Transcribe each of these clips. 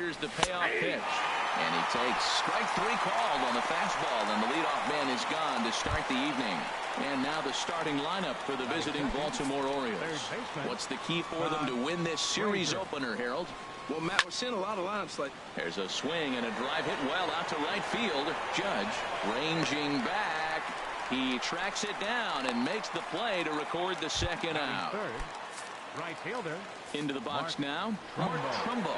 Here's the payoff pitch. And he takes strike three called on the fastball, and the leadoff man is gone to start the evening. And now the starting lineup for the visiting Baltimore Orioles. What's the key for them to win this series opener, Harold? Well, Matt, we're seeing a lot of lineups like. There's a swing and a drive hit well out to right field. Judge ranging back. He tracks it down and makes the play to record the second out. Right fielder. Into the box now, Mark Trumbo.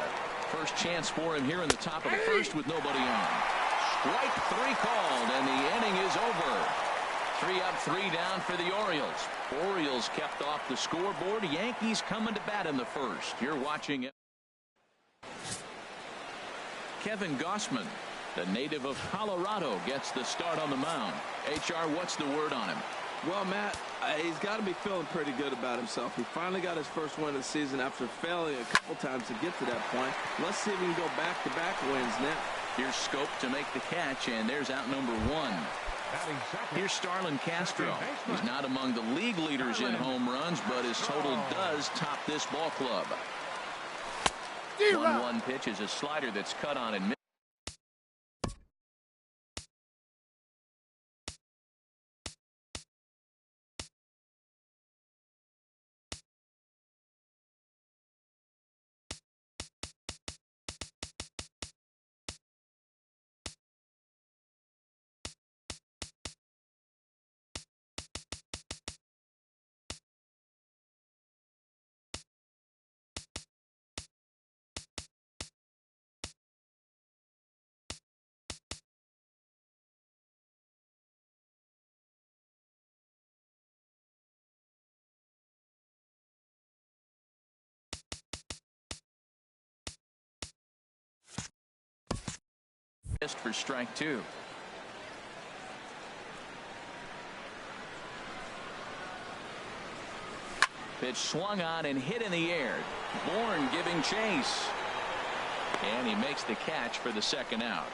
First chance for him here in the top of the first with nobody on. Strike three called, and the inning is over. 3 up, 3 down for the Orioles. Orioles kept off the scoreboard. Yankees coming to bat in the first. You're watching it. Kevin Gausman, the native of Colorado, gets the start on the mound. HR, what's the word on him? Well, Matt, he's got to be feeling pretty good about himself. He finally got his first win of the season after failing a couple times to get to that point. Let's see if he can go back-to-back wins now. Here's Scope to make the catch, and there's out number 1. Here's Starlin Castro. He's not among the league leaders in home runs, but his total does top this ball club. 1-1 pitch is a slider that's cut on and missed. For strike 2. Pitch swung on and hit in the air. Bourne giving chase. And he makes the catch for the second out.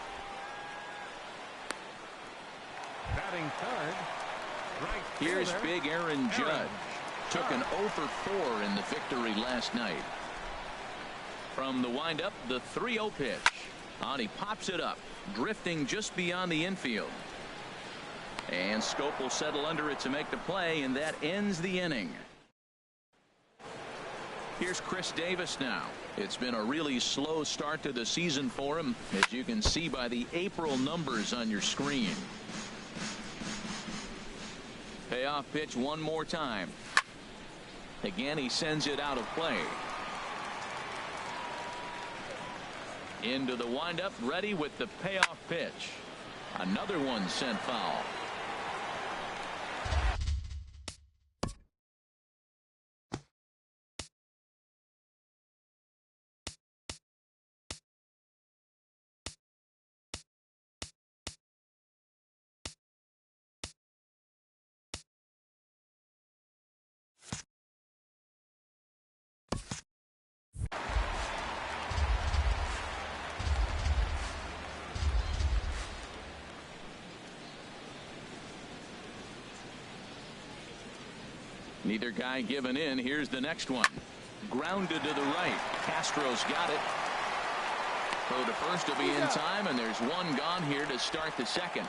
Batting third. Right Here's fielder, big Aaron Judge. Took an 0 for 4 in the victory last night. From the windup, the 3-0 pitch. And he pops it up, drifting just beyond the infield. And Scope will settle under it to make the play, and that ends the inning. Here's Chris Davis now. It's been a really slow start to the season for him, as you can see by the April numbers on your screen. Payoff pitch one more time. Again, he sends it out of play. Into the windup, ready with the payoff pitch. Another one sent foul. Neither guy giving in. Here's the next one. Grounded to the right. Castro's got it. Throw to first will be in time, and there's one gone here to start the second.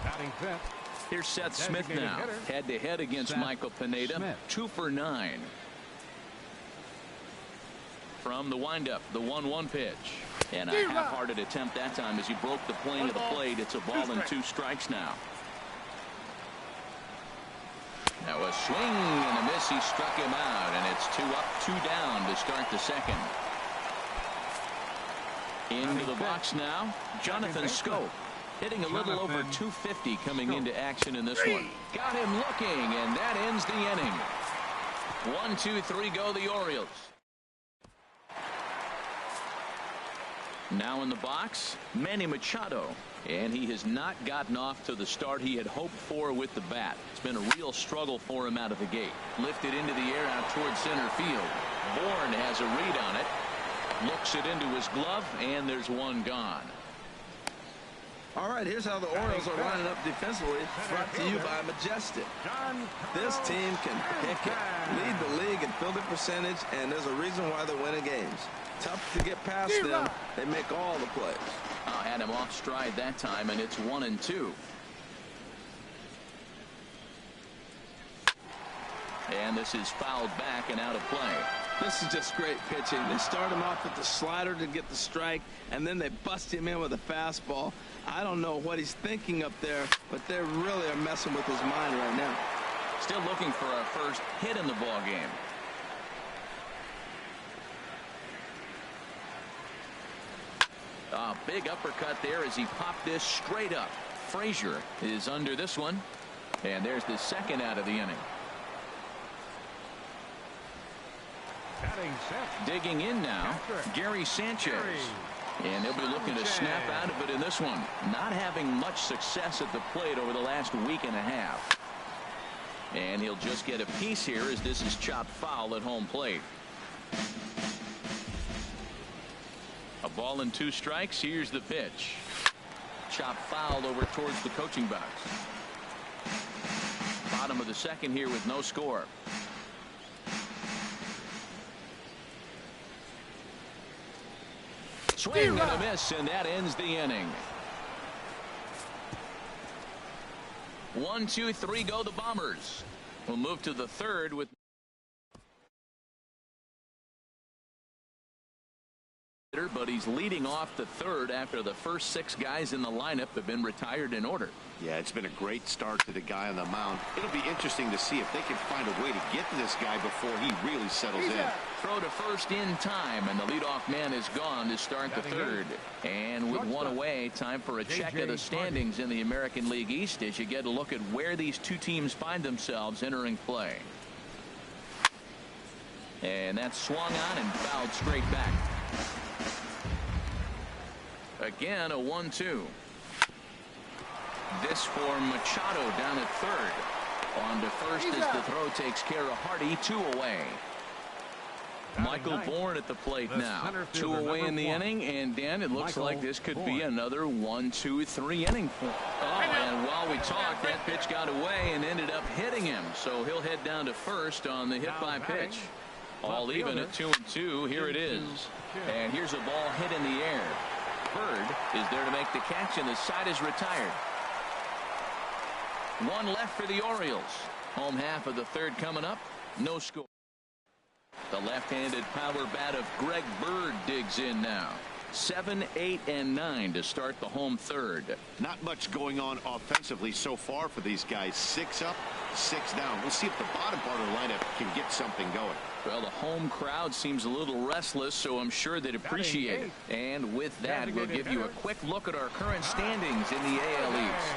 Batting fifth. Here's Seth Smith now. Head-to-head against Michael Pineda. 2 for 9. From the windup, the 1-1 pitch. And a half-hearted attempt that time as he broke the plane of the plate. It's a ball and 2 strikes now. Now a swing and a miss. He struck him out, and it's 2 up, 2 down to start the second. Into the box now, Jonathan Scope. Hitting a little over 250 coming into action in this one. Got him looking, and that ends the inning. 1, 2, 3 go the Orioles. Now in the box, Manny Machado. And he has not gotten off to the start he had hoped for with the bat. It's been a real struggle for him out of the gate. Lifted into the air out towards center field. Bourne has a read on it. Looks it into his glove, and there's one gone. All right, here's how the Orioles are lining up defensively, brought to you by Majestic. This team can pick it, lead the league in fielding percentage, and there's a reason why they're winning games. Tough to get past them. They make all the plays. Had him off stride that time, and it's 1-2. And this is fouled back and out of play. This is just great pitching. They start him off with the slider to get the strike, and then they bust him in with a fastball. I don't know what he's thinking up there, but they really are messing with his mind right now. Still looking for our first hit in the ball game. Big uppercut there as he popped this straight up. Frazier is under this one, and there's the second out of the inning. Digging in now, Gary Sanchez. And they'll be looking to snap out of it in this one. Not having much success at the plate over the last week and a half. And he'll just get a piece here as this is chopped foul at home plate. A ball and 2 strikes. Here's the pitch. Chopped foul over towards the coaching box. Bottom of the second here with no score. Swing and a miss, and that ends the inning. 1, 2, 3 go the Bombers. We'll move to the third with but he's leading off the third after the first 6 guys in the lineup have been retired in order. Yeah, it's been a great start to the guy on the mound. It'll be interesting to see if they can find a way to get to this guy before he really settles in. Throw to first in time, and the leadoff man is gone to start the third. And with one away, time for a check of the standings in the American League East as you get a look at where these two teams find themselves entering play. And that's swung on and fouled straight back. Again, a 1-2. This for Machado down at third. On to first as the throw takes care of Hardy. 2 away. Michael Bourne at the plate now. 2 away in the inning, and Dan, it looks like this could be another 1, 2, 3 inning. And while we talked, that pitch got away and ended up hitting him. So he'll head down to first on the hit by pitch. All even at 2-2. Here it is. And here's a ball hit in the air. Bird is there to make the catch, and the side is retired. 1 left for the Orioles. Home half of the third coming up. No score. The left-handed power bat of Greg Bird digs in now. 7, 8, and 9 to start the home third. Not much going on offensively so far for these guys. 6 up, 6 down. We'll see if the bottom part of the lineup can get something going. Well, the home crowd seems a little restless, so I'm sure they'd appreciate it. And with that, we'll give you a quick look at our current standings in the AL East.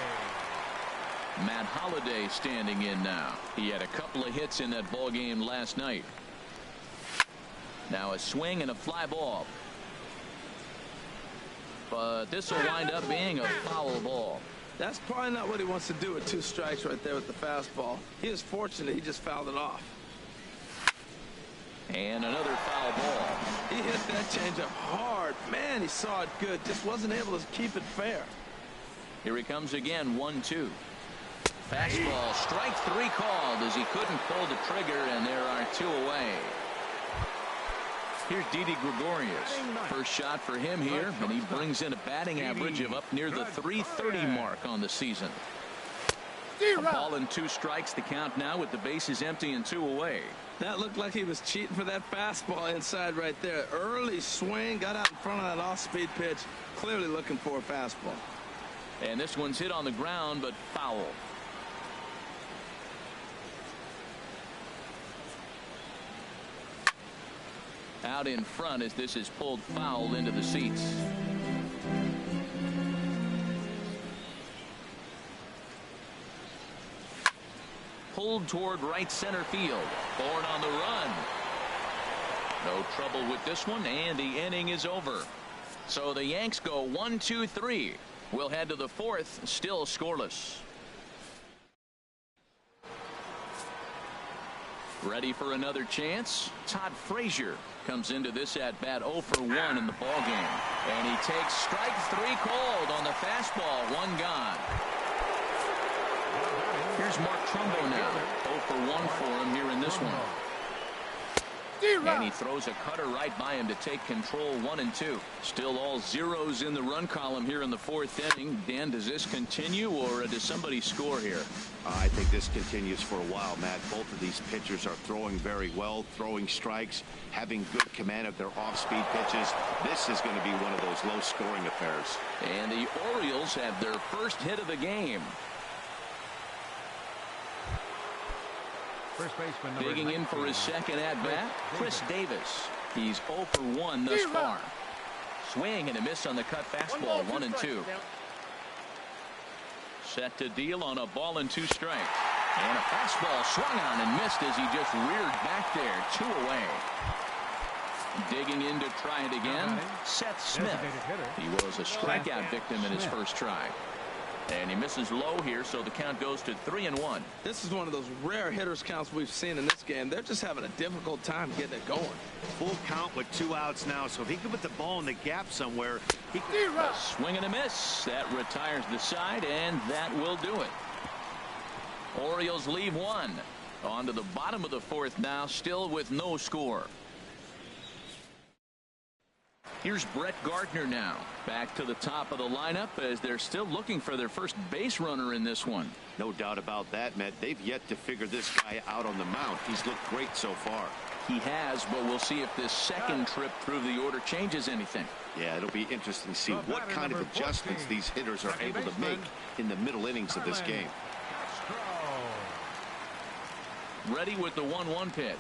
Matt Holliday standing in now. He had a couple of hits in that ball game last night. Now a swing and a fly ball. But this will wind up being a foul ball. That's probably not what he wants to do with 2 strikes right there with the fastball. He is fortunate he just fouled it off. And another foul ball. He hit that changeup hard. Man, he saw it good. Just wasn't able to keep it fair. Here he comes again. 1-2. Fastball. Strike 3 called as he couldn't pull the trigger, and there are 2 away. Here's Didi Gregorius. First shot for him here, and he brings in a batting average of up near the 330 mark on the season. A ball and 2 strikes to count now with the bases empty and 2 away. That looked like he was cheating for that fastball inside right there. Early swing, got out in front of that off-speed pitch, clearly looking for a fastball. And this one's hit on the ground, but foul. Out in front as this is pulled foul into the seats. Pulled toward right center field. Bourne on the run. No trouble with this one, and the inning is over. So the Yanks go 1, 2, 3. We'll head to the 4th, still scoreless. Ready for another chance? Todd Frazier comes into this at bat 0 for 1 in the ball game. And he takes strike 3 called on the fastball. 1 gone. Here's Mark Trumbo now. 0 for 1 for him here in this one. And he throws a cutter right by him to take control. 1-2. Still all zeros in the run column here in the 4th inning. Dan, does this continue or does somebody score here? I think this continues for a while, Matt. Both of these pitchers are throwing very well, throwing strikes, having good command of their off-speed pitches. This is going to be one of those low-scoring affairs. And the Orioles have their first hit of the game. First baseman Digging in for his second at-bat, Chris Davis. He's 0 for 1 thus far. Swing and a miss on the cut fastball. 1-2. Set to deal on a ball and 2 strikes. And a fastball swung on and missed as he just reared back there. 2 away. Digging in to try it again, Seth Smith. He was a strikeout victim in his first try. And he misses low here, so the count goes to 3-1. This is one of those rare hitters counts we've seen in this game. They're just having a difficult time getting it going. Full count with 2 outs now, so if he can put the ball in the gap somewhere, he can... A swing and a miss. That retires the side, and that will do it. Orioles leave 1. On to the bottom of the 4th now, still with no score. Here's Brett Gardner now. Back to the top of the lineup as they're still looking for their first base runner in this one. No doubt about that, Matt. They've yet to figure this guy out on the mound. He's looked great so far. He has, but we'll see if this second trip through the order changes anything. Yeah, it'll be interesting to see what kind of adjustments these hitters are able to make in the middle innings of this game. Ready with the 1-1 pitch.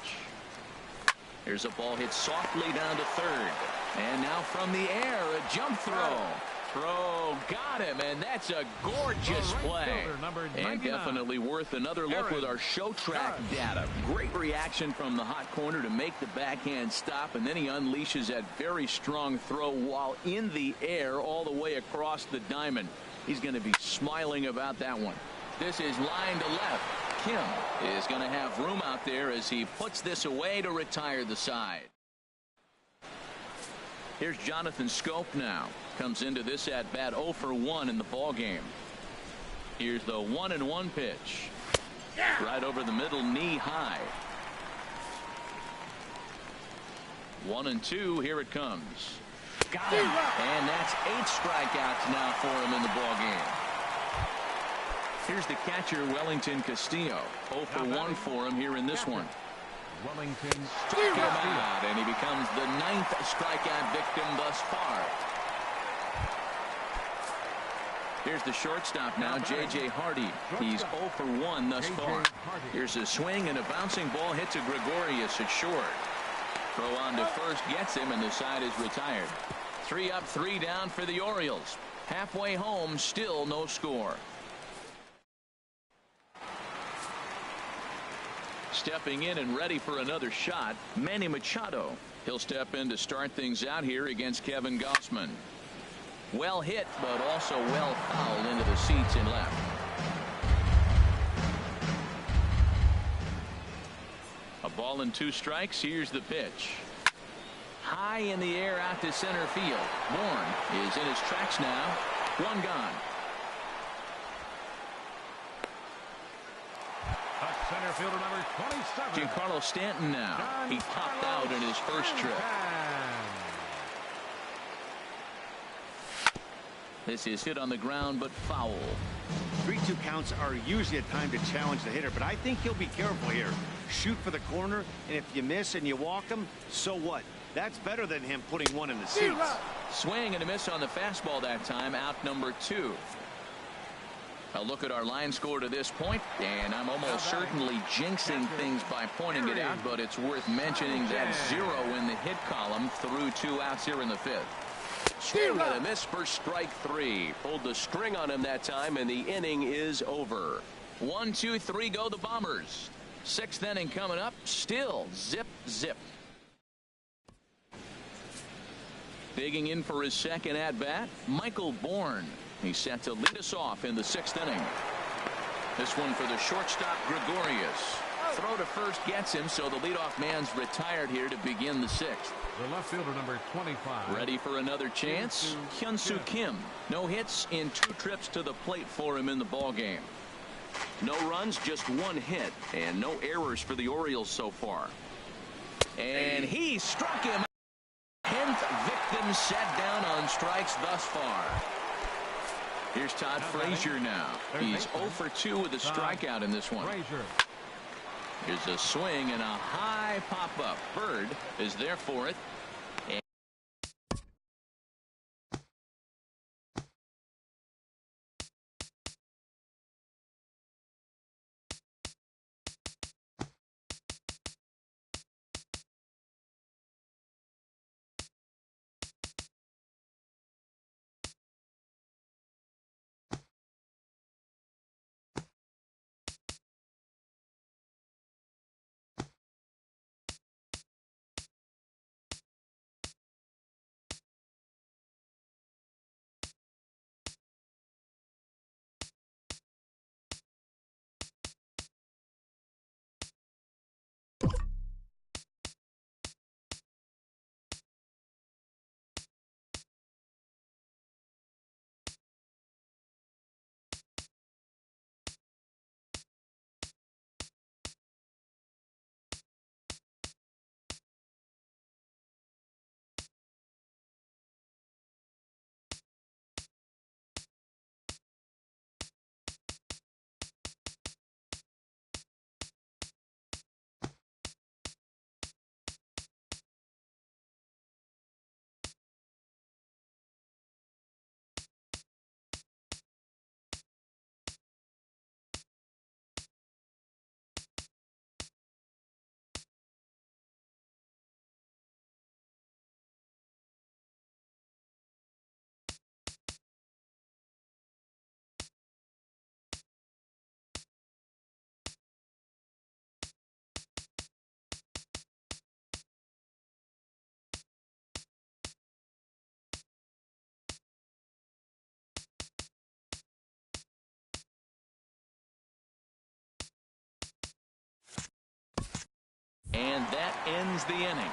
Here's a ball hit softly down to 3rd. And now from the air, a jump throw. Got him, and that's a gorgeous play. And definitely worth another look with our show track data. Great reaction from the hot corner to make the backhand stop, and then he unleashes that very strong throw while in the air all the way across the diamond. He's going to be smiling about that one. This is line to left. Kim is going to have room out there as he puts this away to retire the side. Here's Jonathan Schoop now. Comes into this at bat 0 for 1 in the ball game. Here's the 1-1 pitch. Right over the middle, knee high. 1-2. Here it comes. Got him. And that's 8 strikeouts now for him in the ball game. Here's the catcher, Wellington Castillo. 0 for 1 for him here in this one. Wellington Struck him out, and he becomes the 9th strikeout victim thus far. Here's the shortstop now, J.J. Hardy. He's 0 for 1 thus far. Here's a swing, and a bouncing ball hits a Gregorius at short. Throw on to first gets him, and the side is retired. 3 up, 3 down for the Orioles. Halfway home, still no score. Stepping in and ready for another shot, Manny Machado. He'll step in to start things out here against Kevin Gausman. Well hit, but also well fouled into the seats in left. A ball and 2 strikes. Here's the pitch. High in the air out to center field. Bourne is in his tracks now. 1 gone. Center fielder number 27. Giancarlo Stanton now. He popped out in his first trip. This is hit on the ground, but foul. 3-2 counts are usually a time to challenge the hitter, but I think he'll be careful here. Shoot for the corner, and if you miss and you walk him, so what? That's better than him putting 1 in the seats. Swing and a miss on the fastball that time. Out number 2. A look at our line score to this point, and I'm almost certainly jinxing things by pointing it out, but it's worth mentioning that 0 in the hit column through 2 outs here in the 5th. Swing and a miss for strike 3. Pulled the string on him that time, and the inning is over. 1, 2, 3 go the Bombers. 6th inning coming up. Still zip, zip. Digging in for his second at-bat, Michael Bourne. He's set to lead us off in the 6th inning. This one for the shortstop, Gregorius. Throw to first gets him, so the leadoff man's retired here to begin the sixth. The left fielder, number 25. Ready for another chance? Hyun-Soo Kim. No hits in 2 trips to the plate for him in the ballgame. No runs, just 1 hit, and no errors for the Orioles so far. And he struck him. 10th victim set down on strikes thus far. Here's Todd Frazier now. He's 0 for 2 with a strikeout in this one. Here's a swing and a high pop-up. Bird is there for it. And that ends the inning.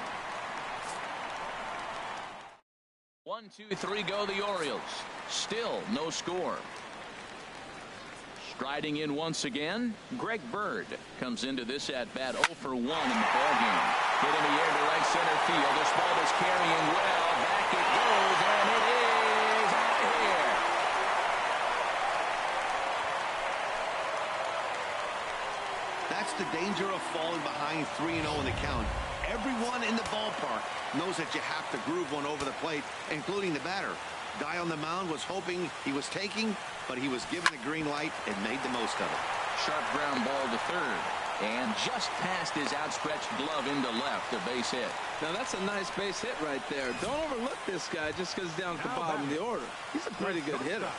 1, 2, 3 go the Orioles. Still no score. Striding in once again, Greg Bird comes into this at-bat 0 for 1 in the ballgame. Hit in the air to right center field. This ball is carrying well. Back it goes, and it is out of here. That's the danger of falling behind 3-0 in the count. Everyone in the ballpark knows that you have to groove one over the plate, including the batter. Guy on the mound was hoping he was taking, but he was given a green light and made the most of it. Sharp ground ball to third, and just past his outstretched glove into left, a base hit. Now that's a nice base hit right there. Don't overlook this guy just because he's down at the bottom of the order. He's a pretty good hitter.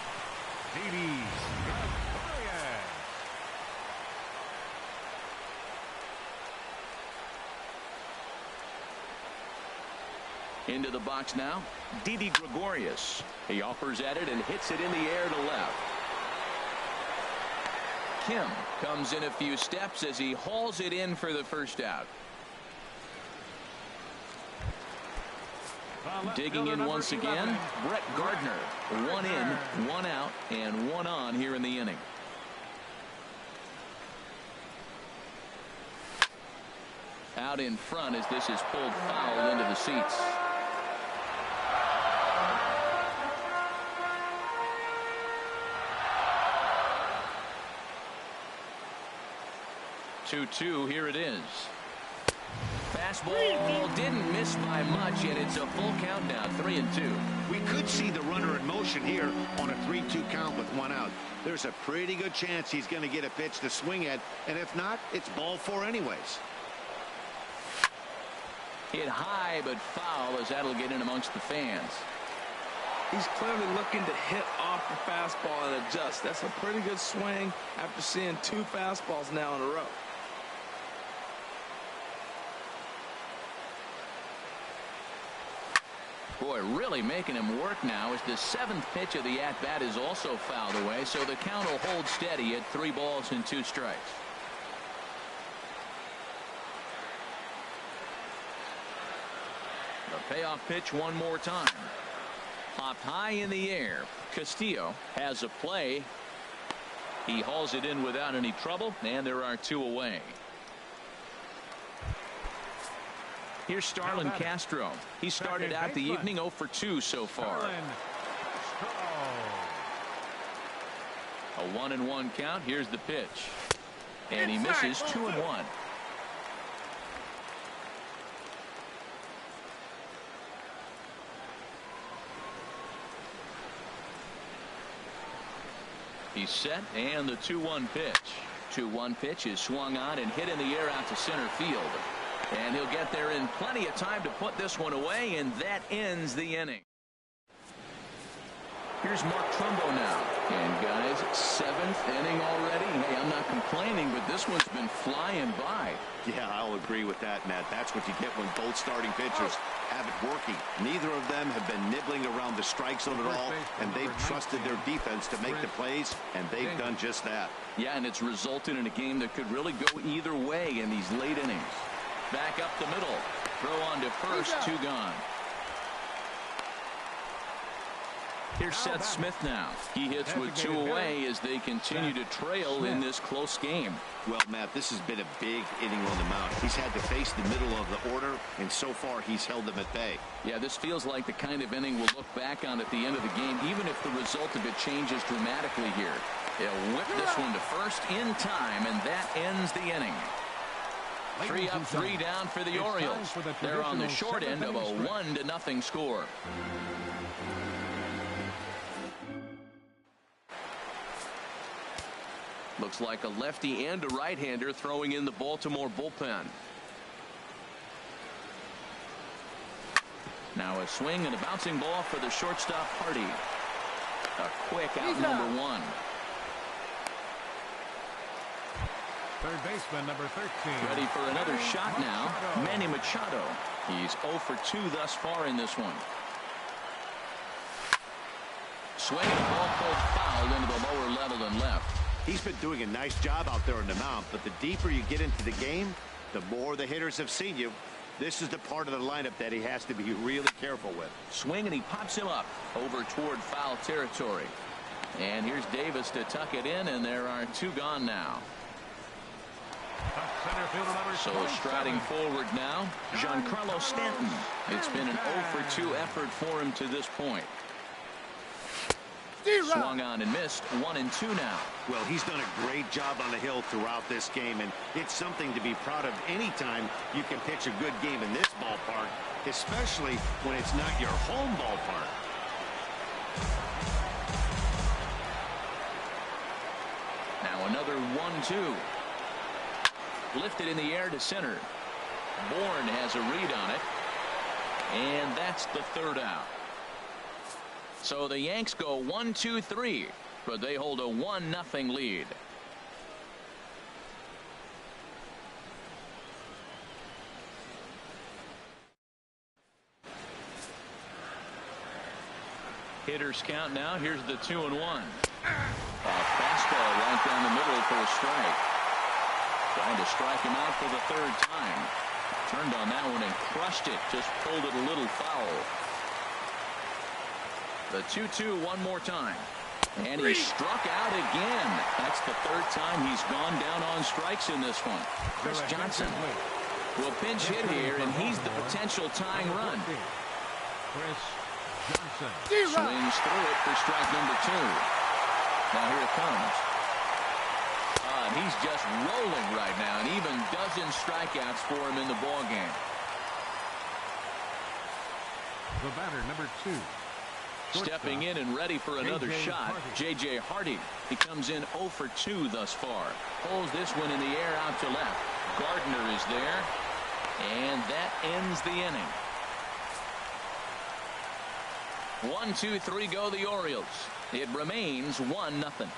Into the box now, Didi Gregorius. He offers at it and hits it in the air to left. Kim comes in a few steps as he hauls it in for the first out. Digging in once again, Brett Gardner. 1 in, 1 out, and 1 on here in the inning. Out in front as this is pulled foul into the seats. Two, here it is. Fastball didn't miss by much, and it's a full count now, 3-2. We could see the runner in motion here on a 3-2 count with 1 out. There's a pretty good chance he's going to get a pitch to swing at, and if not, it's ball 4 anyways. Hit high but foul as that'll get in amongst the fans. He's clearly looking to hit off the fastball and adjust. That's a pretty good swing after seeing 2 fastballs now in a row. Boy, really making him work now as the 7th pitch of the at-bat is also fouled away, so the count will hold steady at 3 balls and 2 strikes. Payoff pitch one more time. Popped high in the air. Castillo has a play. He hauls it in without any trouble, and there are 2 away. Here's Starlin Castro. He started out the evening 0 for 2 so far. A 1-1 count. Here's the pitch. And he misses 2-1. He's set, and the 2-1 pitch. 2-1 pitch is swung on and hit in the air out to center field. And he'll get there in plenty of time to put this one away, and that ends the inning. Here's Mark Trumbo now. And guys, 7th inning already. Hey, I'm not complaining, but this one's been flying by. Yeah, I'll agree with that, Matt. That's what you get when both starting pitchers have it working. Neither of them have been nibbling around the strike zone at all, and they've trusted their defense to make the plays, and they've done just that. Yeah, and it's resulted in a game that could really go either way in these late innings. Back up the middle. Throw on to first, 2 gone. Here's Seth Smith now. He hits with 2 away as they continue to trail in this close game. Well, Matt, this has been a big inning on the mound. He's had to face the middle of the order, and so far he's held them at bay. Yeah, this feels like the kind of inning we'll look back on at the end of the game, even if the result of it changes dramatically here. They'll whip this one to first in time, and that ends the inning. 3 up, 3 down for the Orioles. They're on the short end of a 1-0 score. Looks like a lefty and a right-hander throwing in the Baltimore bullpen. Now a swing and a bouncing ball for the shortstop Hardy. A quick out number 1. Third baseman number 13. Ready for another shot now. Manny Machado. He's 0 for 2 thus far in this one. Swing and a ball pulled foul into the lower level and left. He's been doing a nice job out there on the mound, but the deeper you get into the game, the more the hitters have seen you. This is the part of the lineup that he has to be really careful with. Swing, and he pops him up over toward foul territory. And here's Davis to tuck it in, and there are 2 gone now. So striding forward now, Giancarlo Stanton. It's been an 0 for 2 effort for him to this point. Swung on and missed. 1-2 now. Well, he's done a great job on the hill throughout this game, and it's something to be proud of anytime you can pitch a good game in this ballpark, especially when it's not your home ballpark. Now another 1-2. Lifted in the air to center. Bourne has a read on it, and that's the 3rd out. So the Yanks go 1-2-3, but they hold a 1-0 lead. Hitters count now. Here's the 2-1. A fastball right down the middle for a strike. Trying to strike him out for the 3rd time. Turned on that one and crushed it. Just pulled it a little foul. The 2-2 one more time. And he struck out again. That's the 3rd time he's gone down on strikes in this one. Chris Johnson will pinch hit here, and he's the potential tying run. Chris Johnson swings through it for strike number 2. Now here it comes. And he's just rolling right now, and even dozen strikeouts for him in the ball game. The batter, number 2. Stepping in and ready for another shot, J.J. Hardy. He comes in 0 for 2 thus far. Pulls this one in the air out to left. Gardner is there, and that ends the inning. 1, 2, 3 go the Orioles. It remains 1-0.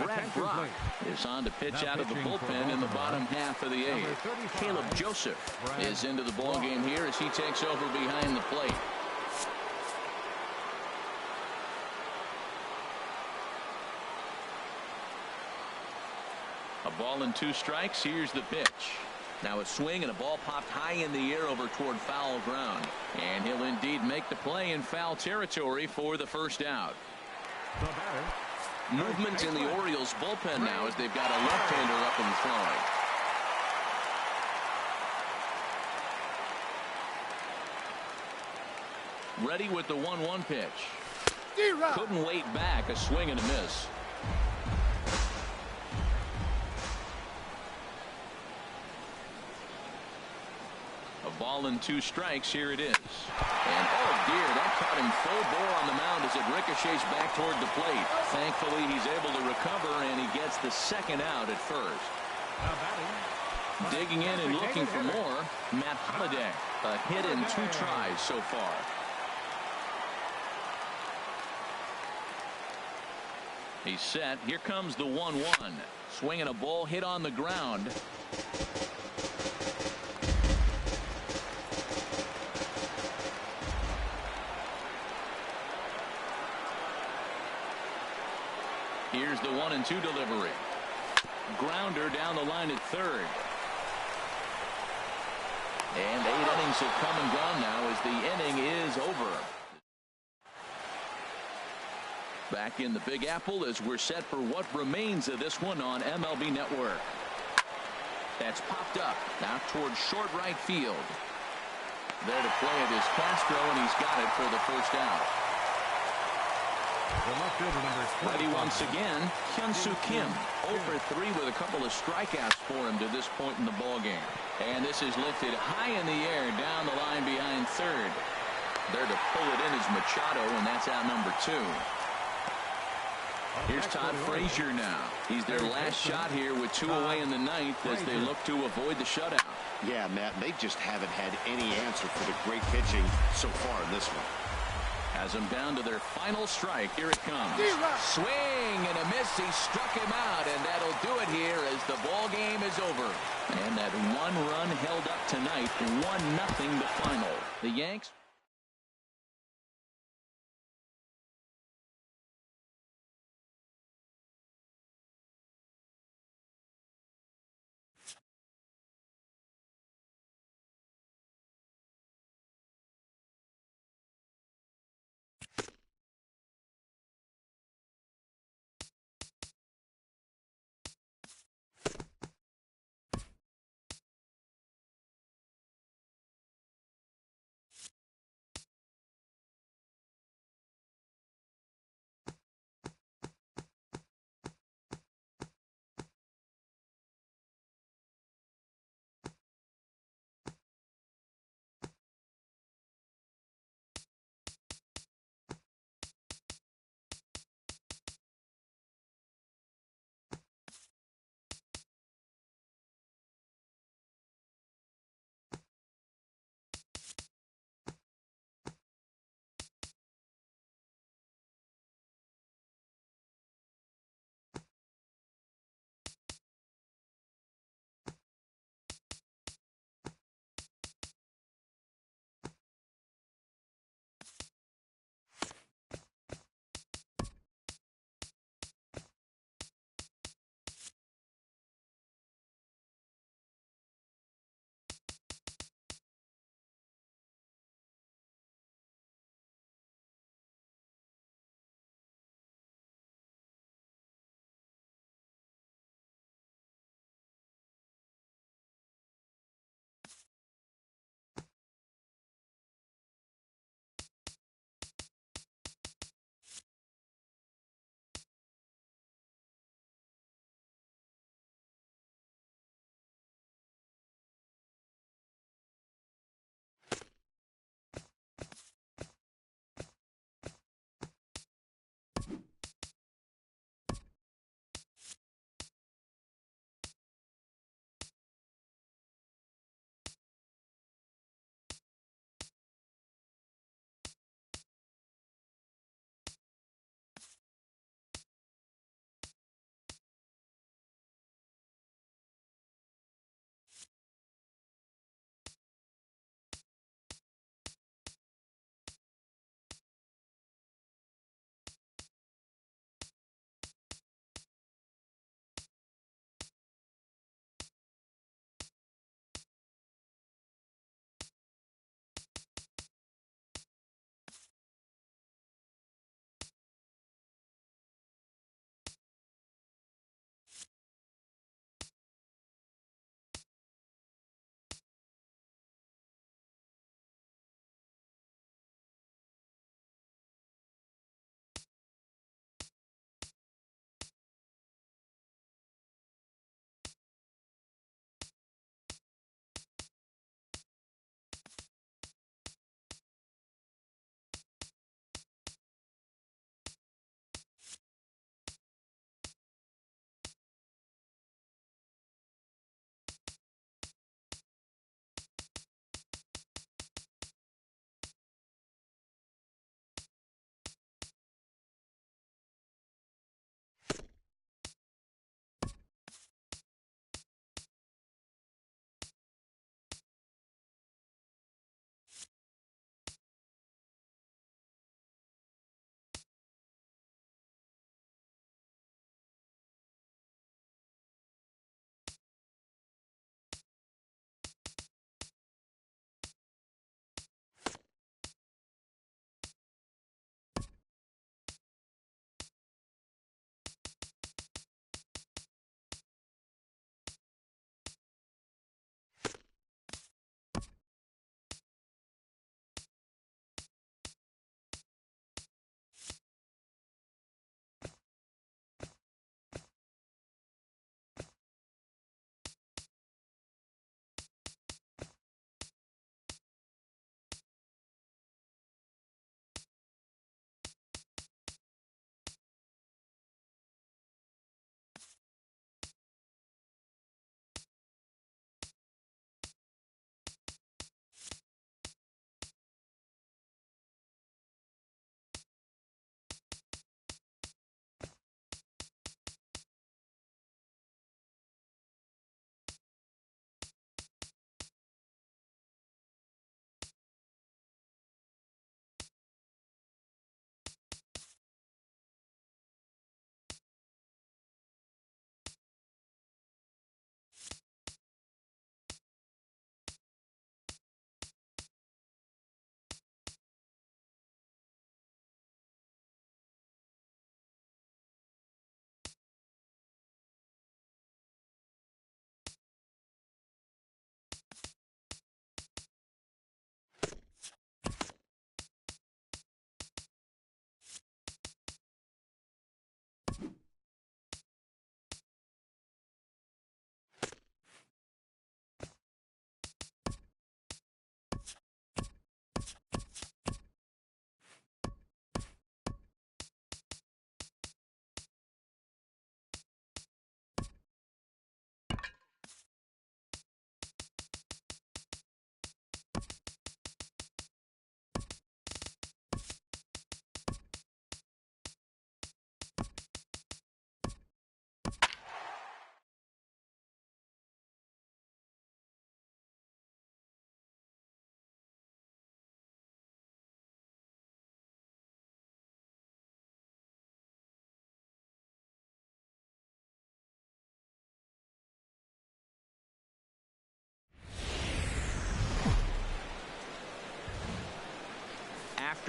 Brad Brock is on to pitch out of the bullpen in the bottom half of the 8th. Caleb Joseph is into the ball game here as he takes over behind the plate. A ball and 2 strikes. Here's the pitch. Now a swing and a ball popped high in the air over toward foul ground. And he'll indeed make the play in foul territory for the first out. The batter. Movement in the Orioles bullpen now as they've got a left-hander up and throwing. Ready with the 1-1 pitch. Couldn't wait back. A swing and a miss. A ball and 2 strikes. Here it is. And oh dear, that caught him full bore on the mound as it ricochets back toward the plate. Thankfully he's able to recover and he gets the second out at first. Digging in and looking for more, Matt Holliday. A hit in 2 tries so far. He's set. Here comes the 1-1. Swinging a ball hit on the ground. Here's the 1-2 delivery. Grounder down the line at third. And 8 innings have come and gone now as the inning is over. Back in the Big Apple as we're set for what remains of this one on MLB Network. That's popped up out towards short right field. There to play it is Castro, and he's got it for the first out. Ready once again, Hyun-Soo Kim. 0 for 3 with a couple of strikeouts for him to this point in the ballgame. And this is lifted high in the air down the line behind third. There to pull it in is Machado, and that's out number 2. Here's Todd Frazier now. He's their last shot here with 2 away in the 9th as they look to avoid the shutout. Yeah, Matt, they just haven't had any answer for the great pitching so far in this one. Has them down to their final strike. Here it comes. Swing and a miss. He struck him out, and that'll do it here as the ball game is over. And that 1 run held up tonight, 1-0 the final. The Yanks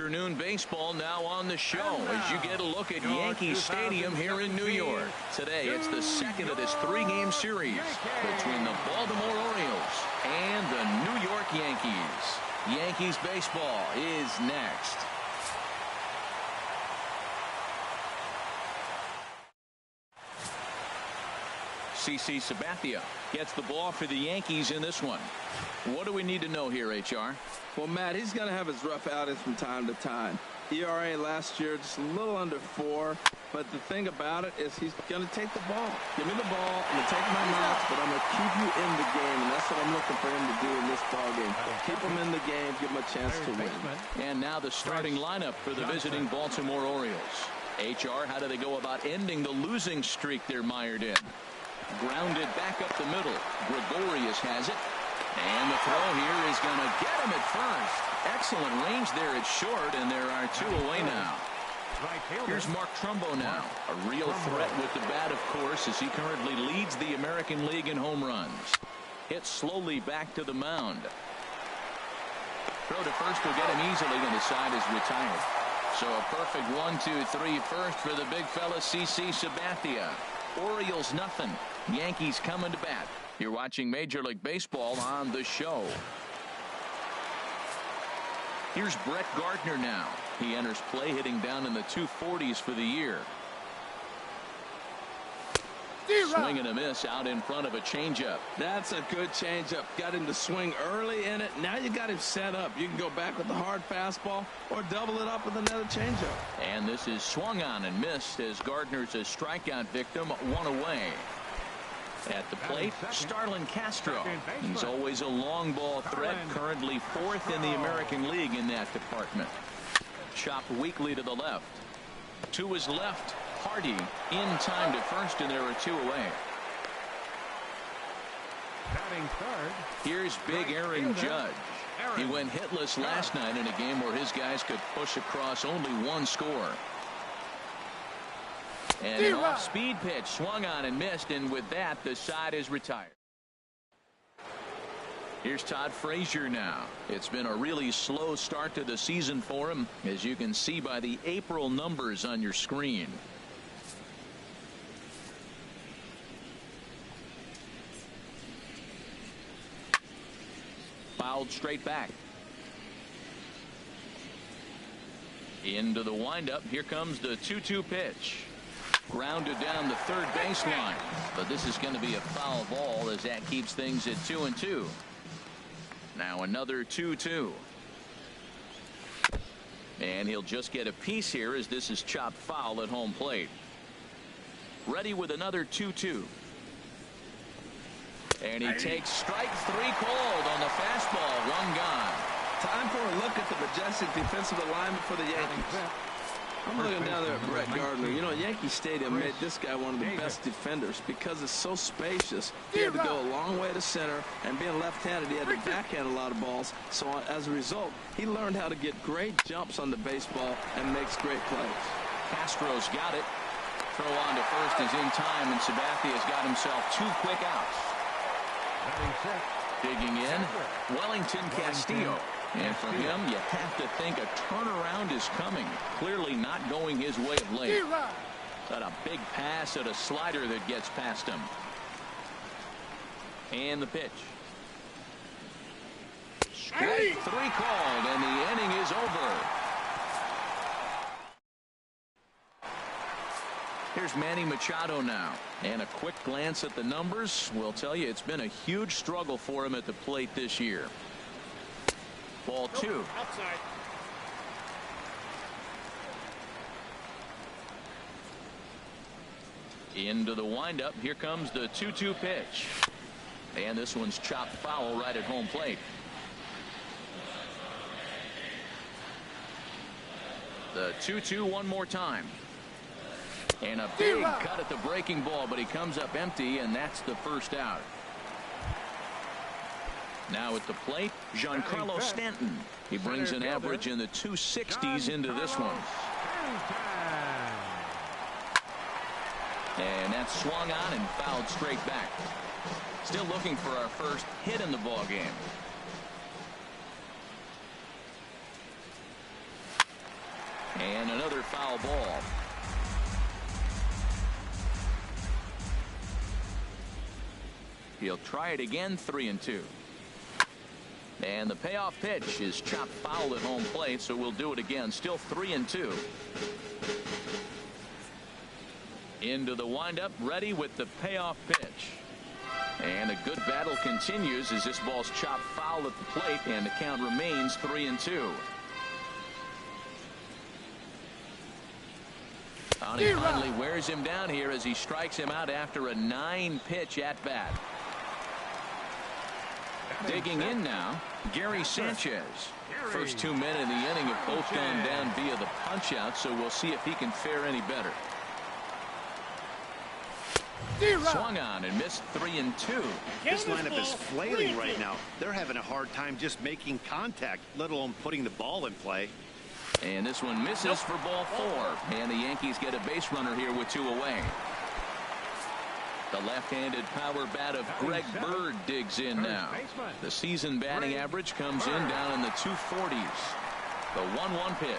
Afternoon baseball now on the show as you get a look at Yankee Stadium here in New York. Today it's the second of this three-game series between the Baltimore Orioles and the New York Yankees. Yankees baseball is next. CC Sabathia gets the ball for the Yankees in this one. What do we need to know here, HR? Well, Matt, he's going to have his rough outings from time to time. ERA last year just a little under 4. But the thing about it is he's going to take the ball. Give me the ball. I'm going to take my knocks, but I'm going to keep you in the game. And that's what I'm looking for him to do in this ball game. Keep him in the game. Give him a chance to win. And now the starting lineup for the visiting Baltimore Orioles. HR, how do they go about ending the losing streak they're mired in? Grounded back up the middle. Gregorius has it. And the throw here is going to get him at first. Excellent range there at short, and there are 2 away now. Here's Mark Trumbo now. A real threat with the bat, of course, as he currently leads the American League in home runs. Hit slowly back to the mound. Throw to first will get him easily, and the side is retired. So a perfect 1-2-3 first for the big fella, CC Sabathia. Orioles nothing. Yankees coming to bat. You're watching Major League Baseball on the show. Here's Brett Gardner now. He enters play hitting down in the 240s for the year. Swing and a miss out in front of a changeup. That's a good changeup. Got him to swing early in it. Now you got him set up. You can go back with the hard fastball or double it up with another changeup. And this is swung on and missed as Gardner's a strikeout victim, 1 away. At the plate, Starlin Castro. He's always a long ball threat, currently 4th in the American League in that department. Chopped weakly to the left. To his left, Hardy in time to first, and there are 2 away. Here's big Aaron Judge. He went hitless last night in a game where his guys could push across only 1 score. And an off-speed pitch swung on and missed, and with that, the side is retired. Here's Todd Frazier now. It's been a really slow start to the season for him, as you can see by the April numbers on your screen. Fouled straight back. Into the windup. Here comes the 2-2 pitch. Grounded down the third baseline, but this is going to be a foul ball as that keeps things at 2-2. Now another 2-2. And he'll just get a piece here as this is chopped foul at home plate. Ready with another 2-2. And he takes strike 3 called on the fastball. 1 gone. Time for a look at the majestic defensive alignment for the Yankees. I'm looking down there at Brett Gardner. You know, Yankee Stadium made this guy one of the best defenders because it's so spacious. He had to go a long way to center, and being left-handed, he had to backhand a lot of balls. So as a result, he learned how to get great jumps on the baseball and makes great plays. Castro's got it. Throw on to first is in time, and Sabathia's got himself 2 quick outs. Digging in, Wellington Castillo. And for him, you have to think a turnaround is coming. Clearly not going his way of late. Got a big pass at a slider that gets past him. And the pitch. Strike 3 called, and the inning is over. Here's Manny Machado now. And a quick glance at the numbers will tell you it's been a huge struggle for him at the plate this year. Ball 2. Outside. Into the windup. Here comes the 2-2 pitch. And this one's chopped foul right at home plate. The 2-2 one more time. And a big cut at the breaking ball, but he comes up empty, and that's the first out. Now at the plate, Giancarlo Stanton. He brings an average in the 260s into this one. And that's swung on and fouled straight back. Still looking for our first hit in the ball game. And another foul ball. He'll try it again, 3-2. And the payoff pitch is chopped foul at home plate, so we'll do it again. Still 3-2. Into the windup, ready with the payoff pitch. And a good battle continues as this ball's chopped foul at the plate, and the count remains 3-2. He finally wears him down here as he strikes him out after a 9-pitch at bat. Digging in now, Gary Sanchez. First 2 men in the inning have both gone down via the punch out, so we'll see if he can fare any better. Swung on and missed, 3-2. This lineup is flailing right now. They're having a hard time just making contact, let alone putting the ball in play. And this one misses for ball 4. And the Yankees get a base runner here with 2 away. The left-handed power bat of Greg Bird digs in now. The season batting average comes in down in the 240s. The 1-1 pitch.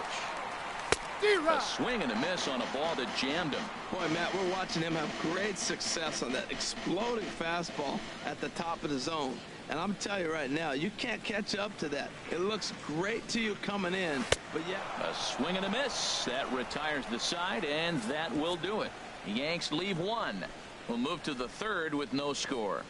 A swing and a miss on a ball that jammed him. Boy, Matt, we're watching him have great success on that exploding fastball at the top of the zone. And I'm telling you right now, you can't catch up to that. It looks great to you coming in, but yeah. A swing and a miss. That retires the side, and that will do it. The Yanks leave 1. We'll move to the 3rd with no score.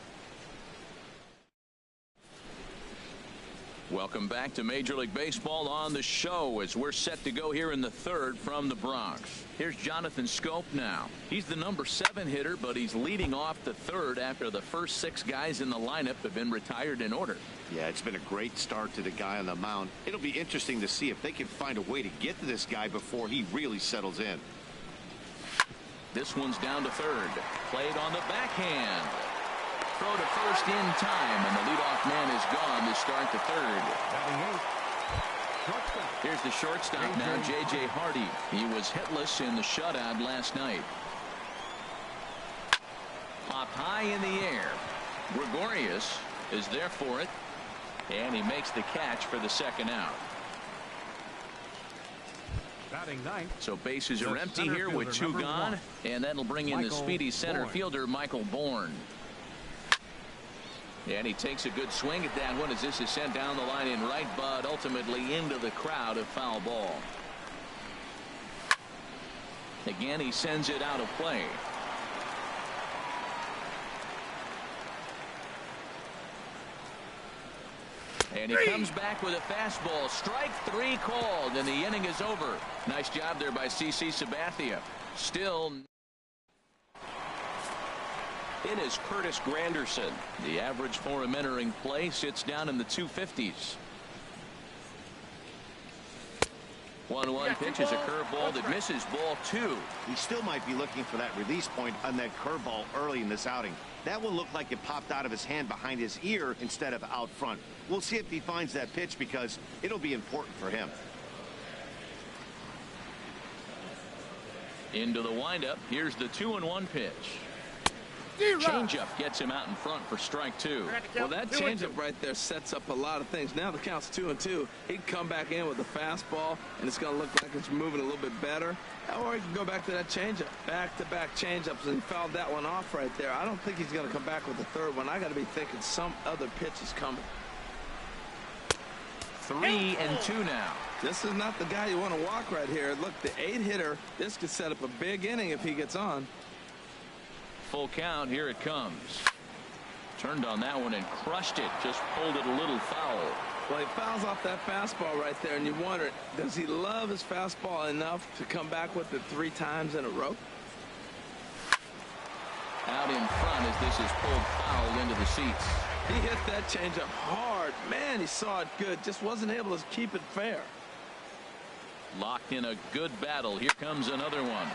Welcome back to Major League Baseball on the show as we're set to go here in the 3rd from the Bronx. Here's Jonathan Scope now. He's the number 7 hitter, but he's leading off the 3rd after the first 6 guys in the lineup have been retired in order. Yeah, it's been a great start to the guy on the mound. It'll be interesting to see if they can find a way to get to this guy before he really settles in. This one's down to 3rd. Played on the backhand. Throw to first in time, and the leadoff man is gone to start the 3rd. Here's the shortstop now, J.J. Hardy. He was hitless in the shutout last night. Pop high in the air. Gregorius is there for it, and he makes the catch for the 2nd out. So bases are empty here with 2 gone, and that'll bring in the speedy center fielder, Michael Bourne. And he takes a good swing at that one as this is sent down the line in right, but ultimately into the crowd, a foul ball. Again, he sends it out of play. And he comes back with a fastball. Strike 3 called, and the inning is over. Nice job there by CC Sabathia. Still in is Curtis Granderson. The average for him entering play sits down in the 250s. 1-1 pitch is a curveball that misses, ball 2. He still might be looking for that release point on that curveball early in this outing. That will look like it popped out of his hand behind his ear instead of out front. We'll see if he finds that pitch because it'll be important for him. Into the windup. Here's the 2-1 pitch. Changeup gets him out in front for strike 2. Well, that changeup right there sets up a lot of things. Now the count's 2-2. He can come back in with a fastball, and it's going to look like it's moving a little bit better. Or he can go back to that changeup. Back-to-back changeups, and he fouled that one off right there. I don't think he's going to come back with the 3rd one. I got to be thinking some other pitch is coming. 3-2 now. This is not the guy you want to walk right here. Look, the 8 hitter, this could set up a big inning if he gets on. Full count. Here it comes. Turned on that one and crushed it. Just pulled it a little foul. Well, he fouls off that fastball right there, and you wonder, does he love his fastball enough to come back with it 3 times in a row? Out in front as this is pulled foul into the seats. He hit that changeup hard. Man, he saw it good. Just wasn't able to keep it fair. Locked in a good battle. Here comes another one.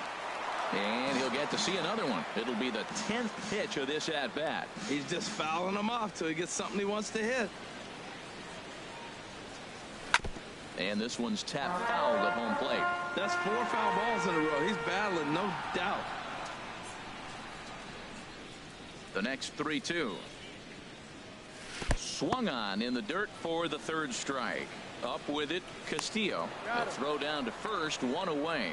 And he'll get to see another one. It'll be the 10th pitch of this at-bat. He's just fouling them off till he gets something he wants to hit. And this one's tapped foul at home plate. That's 4 foul balls in a row. He's battling, no doubt. The next 3-2. Swung on in the dirt for the 3rd strike. Up with it, Castillo. The throw down to first, one away.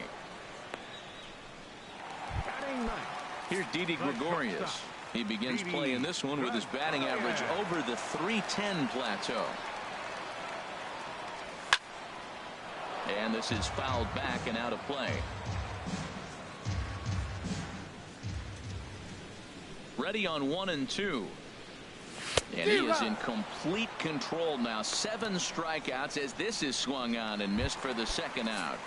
Here's Didi Gregorius. He begins playing this one with his batting average over the .310 plateau. And this is fouled back and out of play. Ready on 1 and 2. And he is in complete control now. 7 strikeouts as this is swung on and missed for the second out.